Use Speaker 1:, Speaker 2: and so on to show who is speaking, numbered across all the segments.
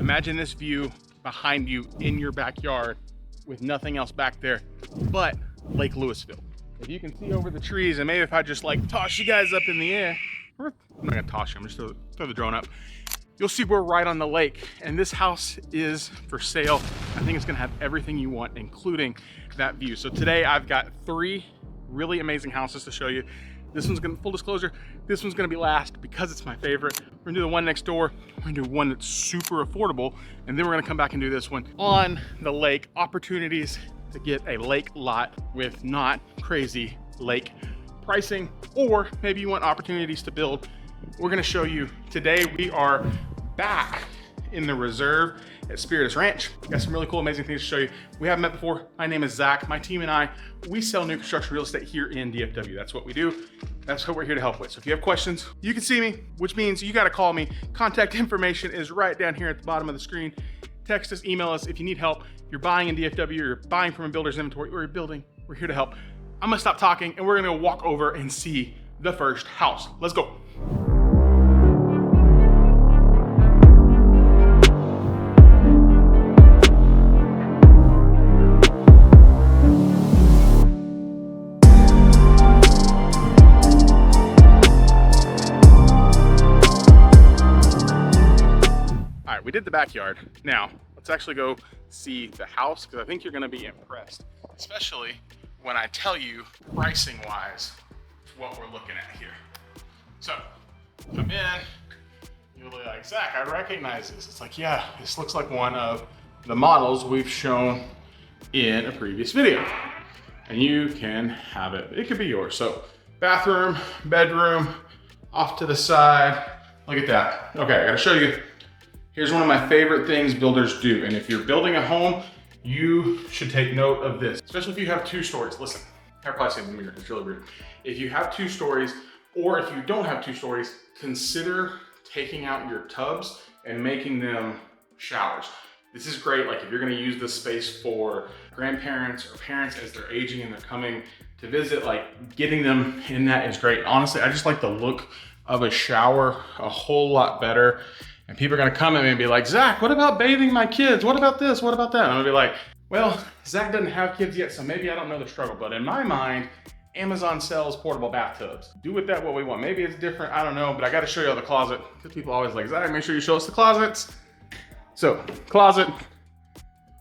Speaker 1: Imagine this view behind you in your backyard with nothing else back there but Lake Lewisville. If you can see over the trees, and maybe if I just like toss you guys up in the air, I'm not gonna toss you, I'm just throw the drone up. You'll see we're right on the lake, and this house is for sale. I think it's gonna have everything you want, including that view. So today I've got 3 really amazing houses to show you. This one's gonna, full disclosure, this one's gonna be last because it's my favorite. We're gonna do the one next door. We're gonna do one that's super affordable, and then we're gonna come back and do this one on the lake. Opportunities to get a lake lot with not crazy lake pricing, or maybe you want opportunities to build. We're gonna show you today. We are back in the reserve at Spiritas Ranch. Got some really cool, amazing things to show you. We haven't met before. My name is Zach. My team and I, we sell new construction real estate here in DFW. That's what we do. That's what we're here to help with. So if you have questions, you can see me, which means you gotta call me. Contact information is right down here at the bottom of the screen. Text us, email us if you need help. If you're buying in DFW, or you're buying from a builder's inventory, or you're building, we're here to help. I'm gonna stop talking and we're gonna walk over and see the first house. Let's go. We did the backyard. Now, let's actually go see the house, because I think you're gonna be impressed, especially when I tell you pricing wise what we're looking at here. So, come in, you'll be like, Zach, I recognize this. It's like, yeah, this looks like one of the models we've shown in a previous video. And you can have it. It could be yours. So, bathroom, bedroom, off to the side. Look at that. Okay, I gotta show you. Here's one of my favorite things builders do. And if you're building a home, you should take note of this, especially if you have 2 stories. Listen, I probably say it's weird, it's really weird. If you have 2 stories, or if you don't have 2 stories, consider taking out your tubs and making them showers. This is great, like if you're gonna use this space for grandparents or parents as they're aging and they're coming to visit, like getting them in that is great. Honestly, I just like the look of a shower a whole lot better. And people are gonna come at me and be like, Zach, what about bathing my kids? What about this? What about that? And I'm gonna be like, well, Zach doesn't have kids yet, so maybe I don't know the struggle. But in my mind, Amazon sells portable bathtubs. Do with that what we want. Maybe it's different, I don't know, but I gotta show you the closet, because people always like, Zach, make sure you show us the closets. So, closet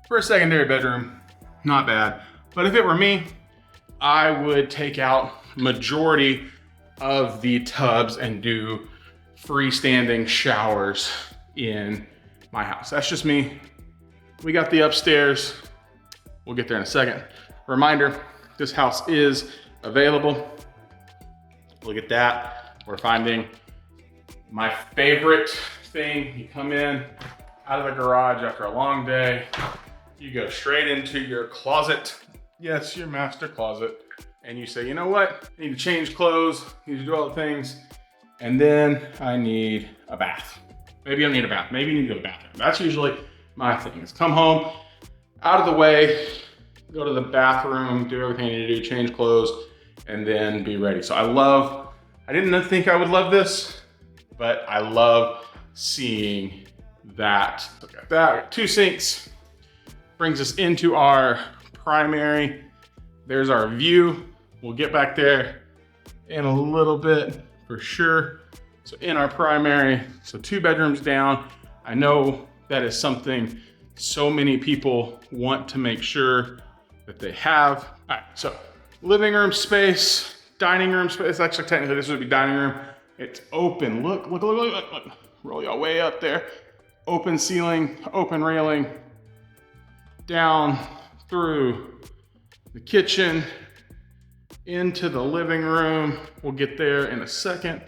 Speaker 1: for a secondary bedroom, not bad. But if it were me, I would take out majority of the tubs and do freestanding showers in my house. That's just me. We got the upstairs. We'll get there in a second. Reminder, this house is available. Look at that. We're finding my favorite thing. You come in out of the garage after a long day. You go straight into your closet. Yes, your master closet. And you say, you know what? I need to change clothes. I need to do all the things. And then I need a bath. Maybe you don't need a bath. Maybe you need to go to the bathroom. That's usually my thing, is come home, out of the way, go to the bathroom, do everything you need to do, change clothes, and then be ready. So I didn't think I would love this, but I love seeing that. Look at that, 2 sinks. Brings us into our primary. There's our view. We'll get back there in a little bit. For sure. So in our primary, so 2 bedrooms down. I know that is something so many people want to make sure that they have. All right, so living room space, dining room space. Actually, technically this would be dining room. It's open. Look. Roll y'all way up there. Open ceiling, open railing, down through the kitchen, into the living room. We'll get there in a second.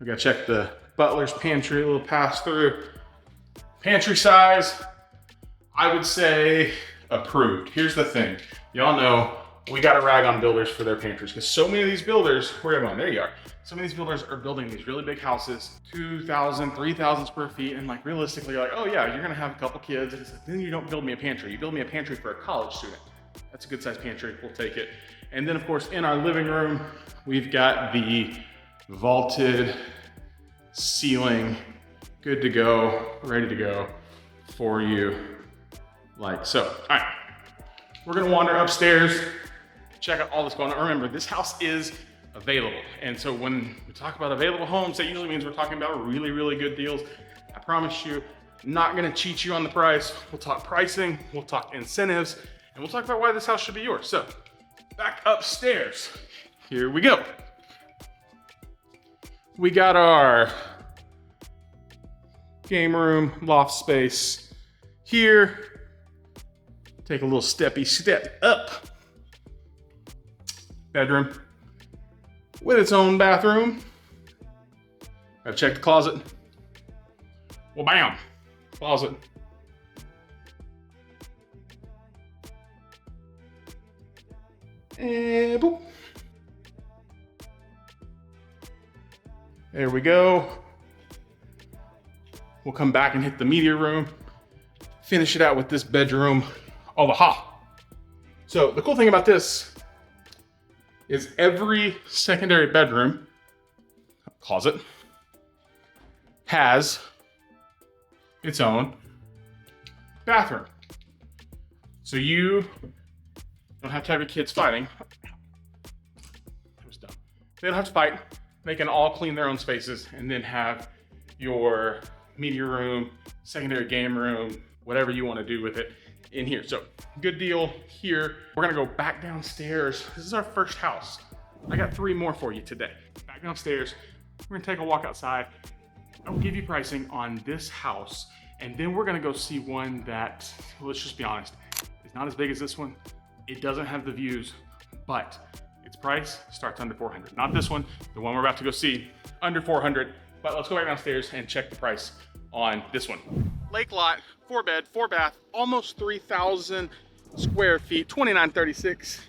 Speaker 1: We gotta check the butler's pantry, a little pass through. Pantry size, I would say approved. Here's the thing. Y'all know we gotta rag on builders for their pantries, because so many of these builders, where are you going? There you are. Some of these builders are building these really big houses, 2,000, 3,000 square feet, and like realistically, you're like, oh yeah, you're gonna have a couple kids. And it's like, then you don't build me a pantry. You build me a pantry for a college student. That's a good sized pantry, we'll take it. And then of course, in our living room, we've got the vaulted ceiling, good to go, ready to go. for you like so. All right, we're gonna wander upstairs, check out all that's going on. Remember, this house is available. And so when we talk about available homes, that usually means we're talking about really, really good deals. I promise you, I'm not gonna cheat you on the price. We'll talk pricing, we'll talk incentives, and we'll talk about why this house should be yours. So, back upstairs, here we go. We got our game room, loft space here. Take a little steppy step up. Bedroom with its own bathroom. Gotta check the closet. Well, bam, closet. And boop. There we go. We'll come back and hit the media room. Finish it out with this bedroom. Oh, aha. So the cool thing about this is every secondary bedroom, closet, has its own bathroom. So you don't have to have your kids fighting. That was dumb. They don't have to fight. They can all clean their own spaces and then have your media room, secondary game room, whatever you want to do with it in here. So good deal here. We're gonna go back downstairs. This is our first house. I got 3 more for you today. Back downstairs, we're gonna take a walk outside. I'll give you pricing on this house, and then we're gonna go see one that, let's just be honest, is not as big as this one. It doesn't have the views, but its price starts under 400. Not this one, the one we're about to go see, under 400. But let's go back downstairs and check the price on this one. Lake lot, 4 bed, 4 bath, almost 3,000 square feet, 2936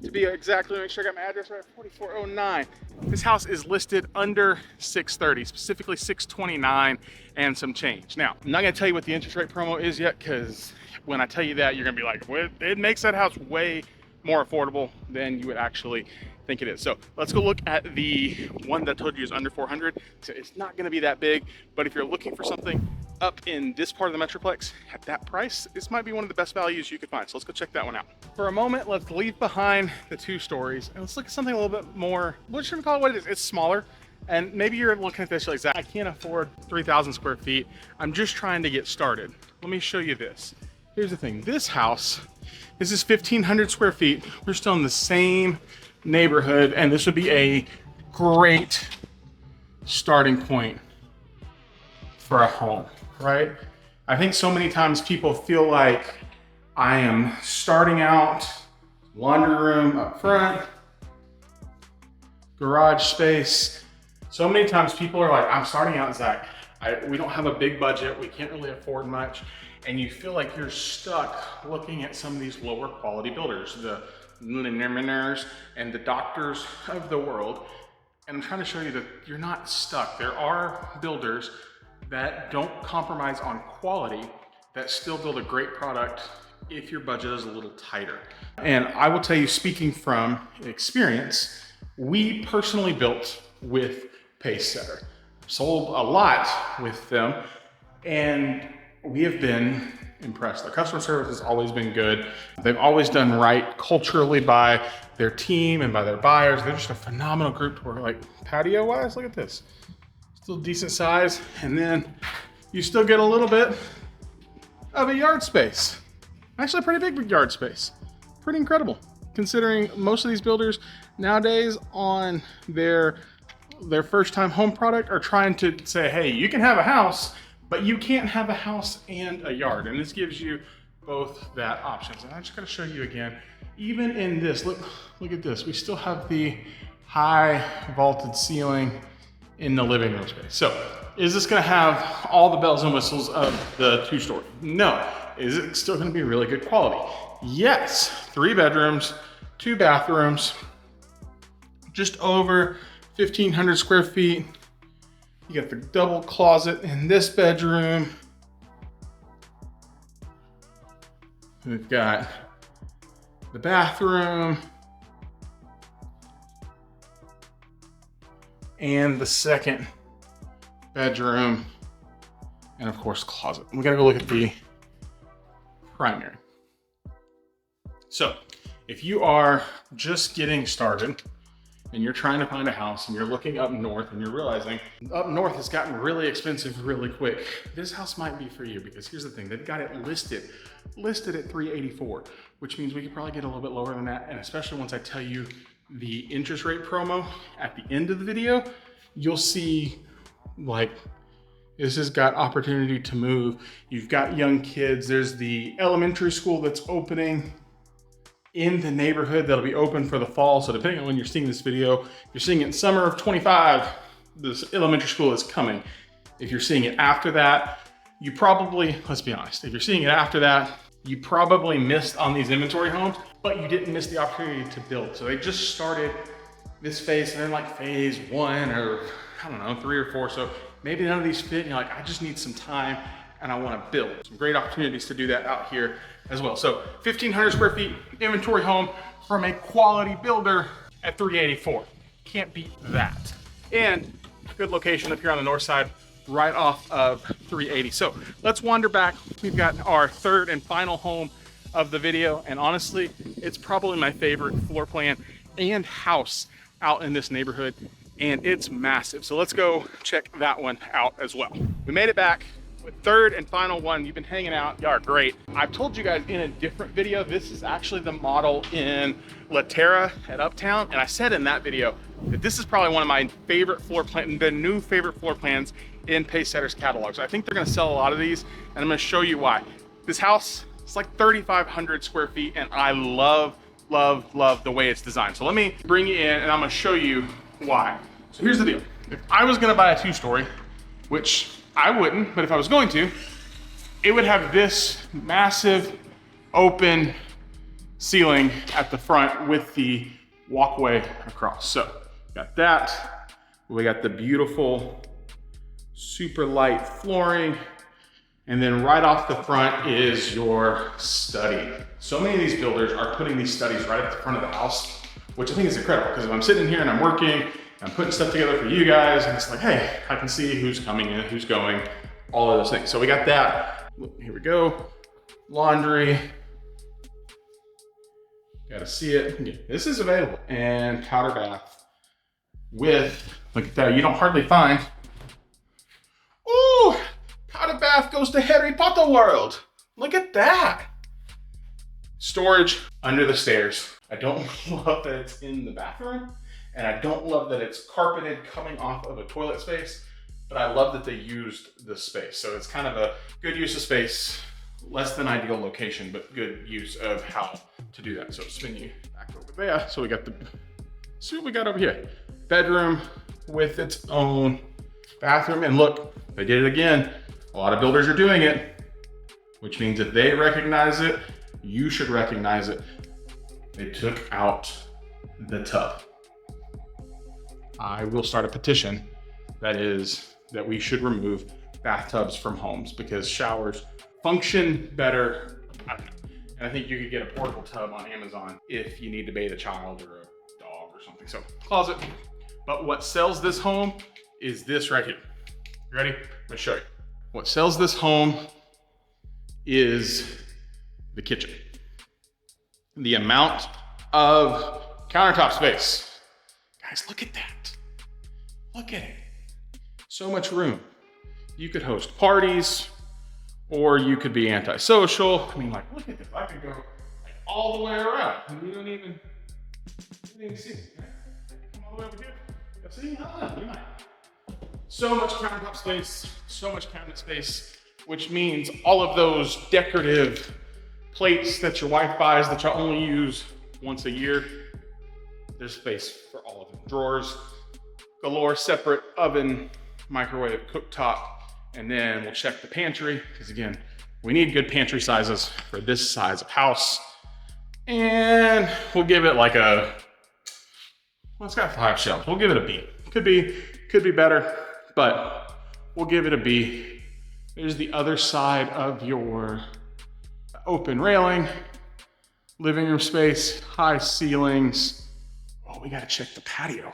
Speaker 1: to be exactly. Make sure I got my address right, 4409. This house is listed under 630, specifically 629 and some change. Now, I'm not gonna tell you what the interest rate promo is yet, because when I tell you that, you're gonna be like, well, it makes that house way more affordable than you would actually think it is. So let's go look at the one that I told you is under 400. So it's not gonna be that big, but if you're looking for something up in this part of the Metroplex at that price, this might be one of the best values you could find. So let's go check that one out. For a moment, let's leave behind the 2 stories and let's look at something a little bit more, what should we call it what it is? It's smaller. And maybe you're looking at this like, Zach, I can't afford 3,000 square feet. I'm just trying to get started. Let me show you this. Here's the thing, this house, this is 1,500 square feet. We're still in the same neighborhood, and this would be a great starting point for a home, right? I think so many times people feel like I am starting out, laundry room up front, garage space. So many times people are like, I'm starting out, Zach. We don't have a big budget. We can't really afford much. And you feel like you're stuck looking at some of these lower quality builders, the Linners and the Doctors of the world. And I'm trying to show you that you're not stuck. There are builders that don't compromise on quality, that still build a great product if your budget is a little tighter. And I will tell you, speaking from experience, we personally built with Pacesetter. Sold a lot with them, and we have been impressed. Their customer service has always been good. They've always done right culturally by their team and by their buyers. They're just a phenomenal group to work, like patio wise, look at this. Still decent size. And then you still get a little bit of a yard space. Actually a pretty big yard space. Pretty incredible, considering most of these builders nowadays on their first time home product are trying to say, hey, you can have a house, but you can't have a house and a yard. And this gives you both that options. And I'm just gonna show you again, even in this, look at this. We still have the high vaulted ceiling in the living room space. So is this gonna have all the bells and whistles of the 2-story? No. Is it still gonna be really good quality? Yes. 3 bedrooms, 2 bathrooms, just over 1,500 square feet. You got the double closet in this bedroom. We've got the bathroom and the second bedroom and of course closet. We gotta go look at the primary. So if you are just getting started and you're trying to find a house and you're looking up north and you're realizing up north has gotten really expensive really quick, this house might be for you, because here's the thing, they've got it listed at $384, which means we could probably get a little bit lower than that. And especially once I tell you the interest rate promo at the end of the video, you'll see like this has got opportunity to move. You've got young kids. There's the elementary school that's opening in the neighborhood that'll be open for the fall. So depending on when you're seeing this video, if you're seeing it in summer of 25, this elementary school is coming. If you're seeing it after that, you probably, let's be honest, if you're seeing it after that, you probably missed on these inventory homes, but you didn't miss the opportunity to build. So they just started this phase, and they're in like phase 1 or I don't know, 3 or 4. So maybe none of these fit, and you're like, I just need some time and I wanna build. Some great opportunities to do that out here as well. So 1,500 square feet inventory home from a quality builder at $384. Can't beat that. And good location up here on the north side, right off of 380. So let's wander back. We've got our third and final home of the video. And honestly, it's probably my favorite floor plan and house out in this neighborhood. And it's massive. So let's go check that one out as well. We made it back with third and final one. You've been hanging out, y'all are great. I've told you guys in a different video, this is actually the model in La Terra at Uptown. And I said in that video that this is probably one of my favorite floor plans, the new favorite floor plans in Pacesetter's catalog. So I think they're gonna sell a lot of these, and I'm gonna show you why. This house, it's like 3,500 square feet, and I love, love, love the way it's designed. So let me bring you in and I'm gonna show you why. So here's the deal. If I was gonna buy a 2-story, which I wouldn't, but if I was going to, it would have this massive open ceiling at the front with the walkway across. So got that. We got the beautiful, super light flooring. And then right off the front is your study. So many of these builders are putting these studies right at the front of the house, which I think is incredible, because if I'm sitting here and I'm working, I'm putting stuff together for you guys, and it's like, hey, I can see who's coming in, who's going, all of those things. So we got that. Here we go. Laundry. Gotta see it. This is available. And powder bath with, look at that, you don't hardly find. Ooh, powder bath goes to Harry Potter world. Look at that. Storage under the stairs. I don't love that it's in the bathroom. And I don't love that it's carpeted coming off of a toilet space, but I love that they used the space. So it's kind of a good use of space, less than ideal location, but good use of how to do that. So spin you back over there. So we got see what we got over here. Bedroom with its own bathroom. And look, they did it again. A lot of builders are doing it, which means if they recognize it, you should recognize it. They took out the tub. I will start a petition that we should remove bathtubs from homes, because showers function better. I don't know. And I think you could get a portable tub on Amazon if you need to bathe a child or a dog or something. So closet. But what sells this home is this right here. You ready? I'm gonna show you. What sells this home is the kitchen. The amount of countertop space. Guys, look at that. Look at it. So much room. You could host parties, or you could be antisocial. I mean, like, look at this. I could go like all the way around. And you don't even see it. Come all the way over here. See? You might. So much countertop space, so much cabinet space, which means all of those decorative plates that your wife buys that you only use once a year, there's space for all of them. Drawers galore, separate oven, microwave, cooktop, and then we'll check the pantry, because again, we need good pantry sizes for this size of house. And we'll give it like well, it's got 5 shelves. We'll give it a B. Could be better, but we'll give it a B. There's the other side of your open railing, living room space, high ceilings. Oh, we gotta check the patio,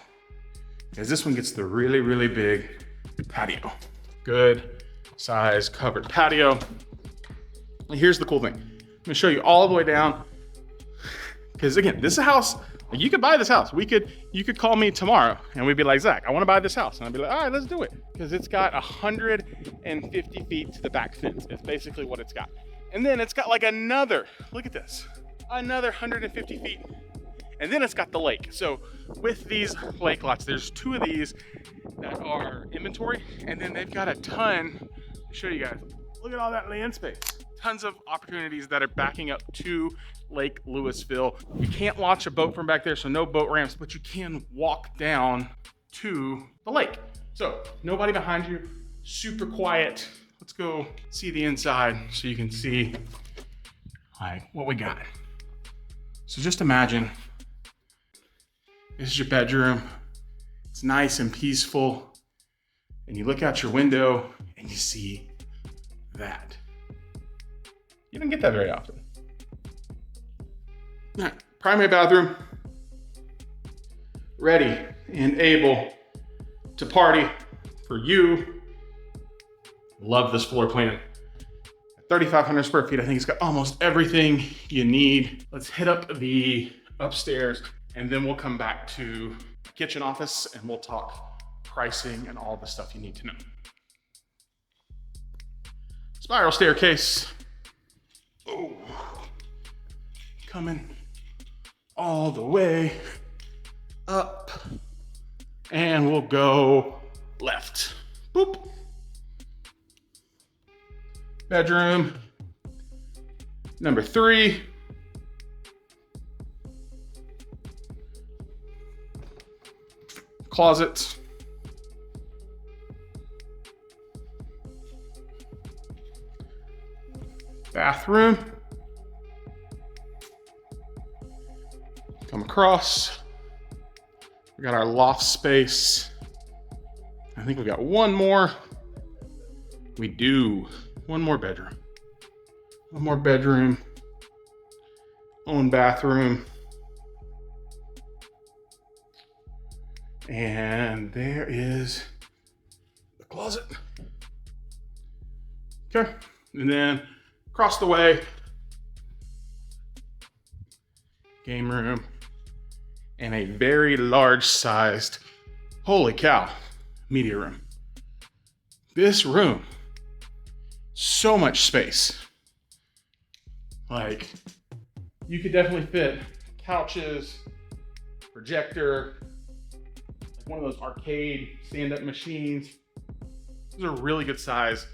Speaker 1: because this one gets the really, really big patio. Good size covered patio. And here's the cool thing. I'm gonna show you all the way down. Because again, this is a house, you could buy this house. You could call me tomorrow and we'd be like, Zach, I wanna buy this house. And I'd be like, all right, let's do it. Because it's got 150 feet to the back fence. It's basically what it's got. And then it's got like another, look at this, another 150 feet. And then it's got the lake. So with these lake lots, there's 2 of these that are inventory. And then they've got a ton, I'll show you guys, look at all that land space. Tons of opportunities that are backing up to Lake Lewisville. You can't launch a boat from back there, so no boat ramps, but you can walk down to the lake. So nobody behind you, super quiet. Let's go see the inside so you can see like what we got. So just imagine, this is your bedroom. It's nice and peaceful. And you look out your window and you see that. You don't get that very often. All right, primary bathroom, ready and able to party for you. Love this floor plan. 3,500 square feet, I think it's got almost everything you need. Let's hit up the upstairs and then we'll come back to the kitchen office and we'll talk pricing and all the stuff you need to know. Spiral staircase. Oh, coming all the way up and we'll go left. Boop. Bedroom number 3. Closet. Bathroom. Come across. We got our loft space. I think we got one more. We do. One more bedroom. One more bedroom. Own bathroom. And there is the closet. Okay. And then across the way, game room, and a very large sized, holy cow, media room. This room, so much space. Like, you could definitely fit couches, projector, like one of those arcade stand-up machines. These are really good size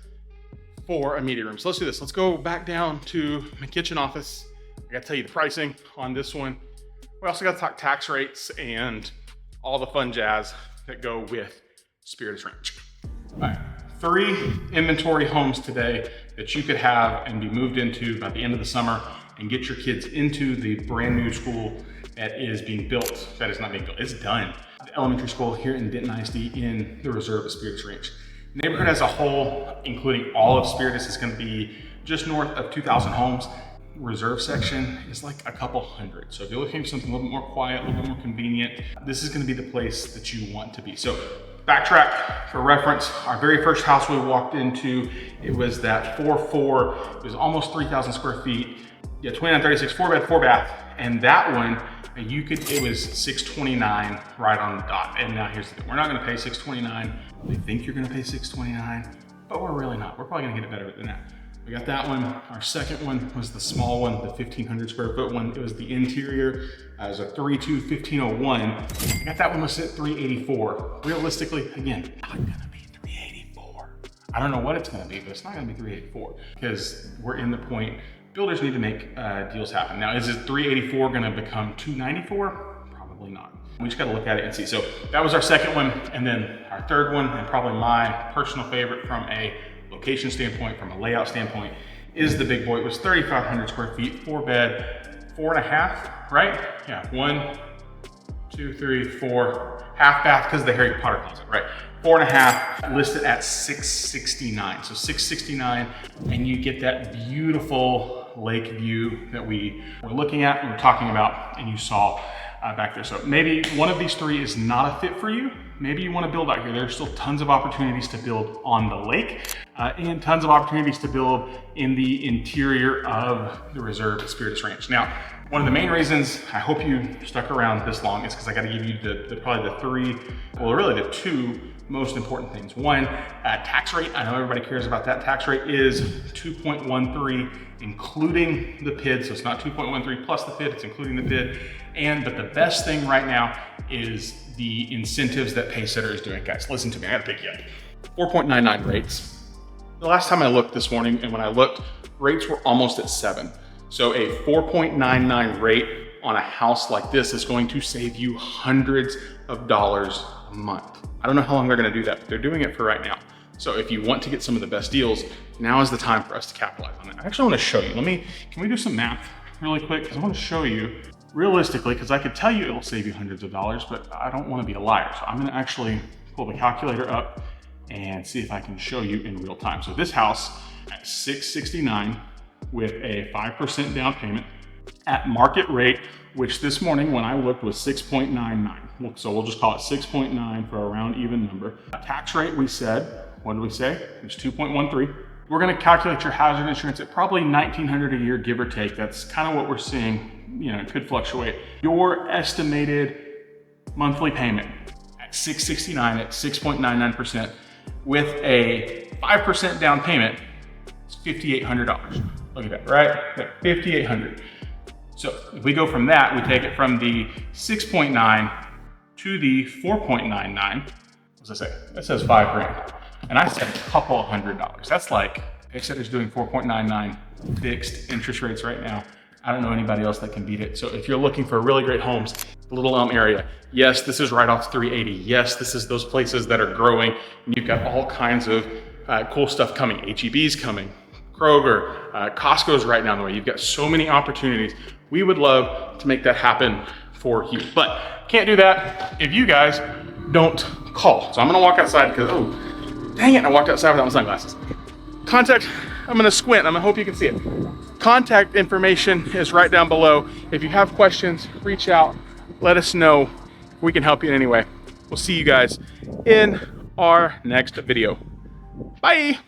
Speaker 1: for a media room. So let's do this. Let's go back down to my kitchen office. I gotta tell you the pricing on this one. We also gotta talk tax rates and all the fun jazz that go with Spiritas Ranch. All right, 3 inventory homes today that you could have and be moved into by the end of the summer and get your kids into the brand new school that is being built. That is not being built, it's done. The elementary school here in Denton ISD in the reserve of Spiritas Ranch. The neighborhood as a whole, including all of Spiritas, is gonna be just north of 2,000 homes. Reserve section is like a couple hundred. So if you're looking for something a little bit more quiet, a little bit more convenient, this is gonna be the place that you want to be. So backtrack for reference, our very first house we walked into, it was that 4.4, it was almost 3,000 square feet. Yeah, 2936, 4-bed, 4-bath. And that one, it was 629 right on the dot. And now here's the thing, we're not gonna pay 629. We think you're gonna pay 629, but we're really not. We're probably gonna get it better than that. We got that one. Our second one was the small one, the 1,500 square foot one. It was the interior. It was a 3.2 1501. I got that one listed at 384. Realistically, again, not gonna be 384. I don't know what it's gonna be, but it's not gonna be 384 because we're in the point, builders need to make deals happen. Now, is it 384 gonna become 294? Probably not. We just gotta look at it and see. So that was our second one. And then our third one, and probably my personal favorite from a location standpoint, from a layout standpoint, is the big boy. It was 3,500 square feet, 4-bed, 4.5, right? Yeah, 1, 2, 3, 4, half bath because of the Harry Potter closet, right? 4.5, listed at 669. So 669, and you get that beautiful lake view that we were looking at, we were talking about, and you saw back there. So maybe one of these 3 is not a fit for you. maybe you want to build out here. There's still tons of opportunities to build on the lake and tons of opportunities to build in the interior of the reserve at Spiritas Ranch. Now, one of the main reasons I hope you stuck around this long is because I got to give you probably the three, well, really the two most important things. One, tax rate. I know everybody cares about that. Tax rate is 2.13, including the PID. So it's not 2.13 plus the PID, it's including the PID. But the best thing right now is the incentives that Pacesetter is doing. Guys, listen to me, I gotta pick you up. 4.99 rates. The last time I looked this morning, and when I looked, rates were almost at 7. So a 4.99 rate on a house like this is going to save you hundreds of dollars a month. I don't know how long they're gonna do that, but they're doing it for right now. So if you want to get some of the best deals, now is the time for us to capitalize on it. I actually wanna show you. Can we do some math really quick? Because I wanna show you realistically, because I could tell you it will save you hundreds of dollars, but I don't wanna be a liar. So I'm gonna actually pull the calculator up and see if I can show you in real time. So this house at $669 with a 5% down payment at market rate, which this morning when I looked was 6.99. So we'll just call it 6.9 for a round even number. Tax rate, we said, what did we say? It was 2.13. We're gonna calculate your hazard insurance at probably $1,900 a year, give or take. That's kind of what we're seeing. You know, it could fluctuate. Your estimated monthly payment at $669 at 6.99% with a 5% down payment is $5,800. Look at that, right? $5,800. So if we go from that, we take it from the 6.9 to the 4.99. What does I say? That says $5,000. And I said a couple of $100. That's like, Pacesetter's doing 4.99 fixed interest rates right now. I don't know anybody else that can beat it. So if you're looking for really great homes, the Little Elm area, yes, this is right off 380. Yes, this is those places that are growing. And you've got all kinds of cool stuff coming. HEB's coming, Kroger, Costco's right down the way. You've got so many opportunities. We would love to make that happen for you, but can't do that if you guys don't call. So I'm gonna walk outside because, oh, dang it, I walked outside without my sunglasses. Contact, I'm gonna squint, I'm gonna hope you can see it. Contact information is right down below. If you have questions, reach out, let us know. We can help you in any way. We'll see you guys in our next video. Bye.